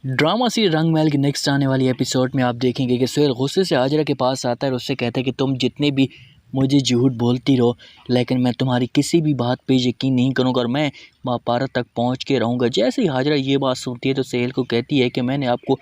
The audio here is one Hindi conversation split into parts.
ड्रामा सीरीज रंग महल की नेक्स्ट आने वाली एपिसोड में आप देखेंगे कि सुहेल गुस्से से हाजरा के पास आता है और उससे कहता है कि तुम जितने भी मुझे झूठ बोलती रहो, लेकिन मैं तुम्हारी किसी भी बात पे यकीन नहीं करूँगा और मैं महापारा तक पहुँच के रहूँगा। जैसे ही हाजरा ये बात सुनती है तो सुहेल को कहती है कि मैंने आपको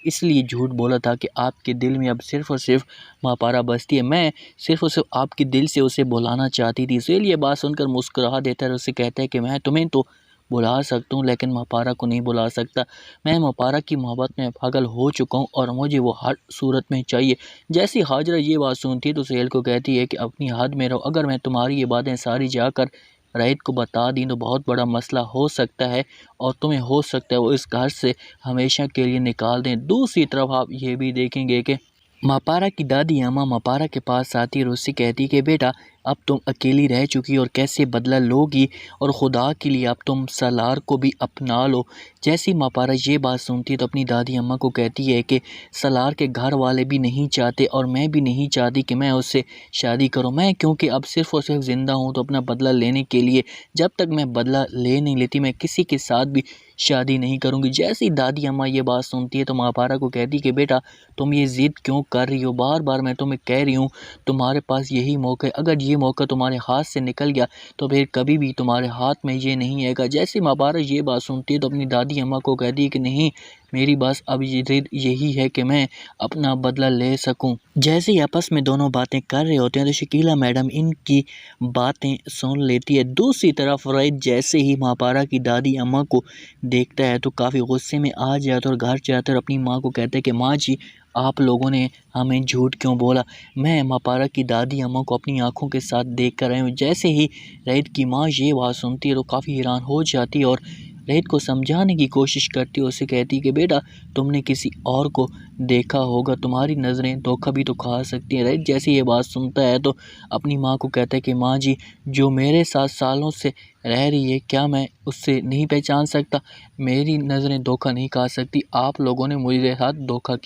इसलिए झूठ बोला था कि आपके दिल में अब सिर्फ़ और सिर्फ महापारा बसती है। मैं सिर्फ़ और सिर्फ आपके दिल से उसे बुलाना चाहती थी। सुहेल ये बात सुनकर मुस्कुरा देता है और उससे कहता है कि मैं तुम्हें तो बुला सकता हूँ, लेकिन महापारा को नहीं बुला सकता। मैं महापारा की मोहब्बत में पागल हो चुका हूँ और मुझे वो हर सूरत में चाहिए। जैसी हाजरा ये बात सुनती है तो सुहेल को कहती है कि अपनी हद में रहो। अगर मैं तुम्हारी ये बातें सारी जाकर राहित को बता दी तो बहुत बड़ा मसला हो सकता है और तुम्हें हो सकता है वो इस घर से हमेशा के लिए निकाल दें। दूसरी तरफ आप ये भी देखेंगे कि महापारा की दादी अम्मा महापारा के पास आती और उससे कहती कि बेटा अब तुम अकेली रह चुकी और कैसे बदला लोगी, और खुदा के लिए अब तुम सलार को भी अपना लो। जैसी महापारा ये बात सुनती है तो अपनी दादी अम्मा को कहती है कि सलार के घर वाले भी नहीं चाहते और मैं भी नहीं चाहती कि मैं उससे शादी करूं। मैं क्योंकि अब सिर्फ़ और सिर्फ ज़िंदा हूं तो अपना बदला लेने के लिए, जब तक मैं बदला ले नहीं लेती मैं किसी के साथ भी शादी नहीं करूंगी। जैसी दादी अम्मा ये बात सुनती है तो महापारा को कहती कि बेटा तुम ये ज़िद क्यों कर रही हो, बार बार मैं तुम्हें कह रही हूँ तुम्हारे पास यही मौका है। अगर ये मौका तुम्हारे हाथ से निकल गया तो फिर कभी भी तुम्हारे हाथ में ये नहीं आएगा। जैसे महापारा ये बात सुनती है तो अपनी दादी अम्मा को कहती है कि नहीं, मेरी बस अब ये ज़िद यही है कि मैं अपना बदला ले सकूं। जैसे ही आपस में दोनों बातें कर रहे होते हैं तो शकीला मैडम इनकी बातें सुन लेती है। दूसरी तरफ राहित जैसे ही महापारा की दादी अम्मा को देखता है तो काफ़ी गुस्से में आ जाता है और घर जाता है और अपनी माँ को कहता है कि माँ जी आप लोगों ने हमें झूठ क्यों बोला। मैं महापारा की दादी अम्मा को अपनी आंखों के साथ देख कर आया हूँ। जैसे ही राहित की माँ ये बात सुनती है तो काफ़ी हैरान हो जाती है और राहित को समझाने की कोशिश करती है। उससे कहती है कि बेटा तुमने किसी और को देखा होगा, तुम्हारी नज़रें धोखा भी तो खा सकती हैं। राहित जैसे ये बात सुनता है तो अपनी माँ को कहता है कि माँ जी जो मेरे साथ सालों से रह रही है क्या मैं उससे नहीं पहचान सकता? मेरी नज़रें धोखा नहीं खा सकती, आप लोगों ने मेरे साथ धोखा किया।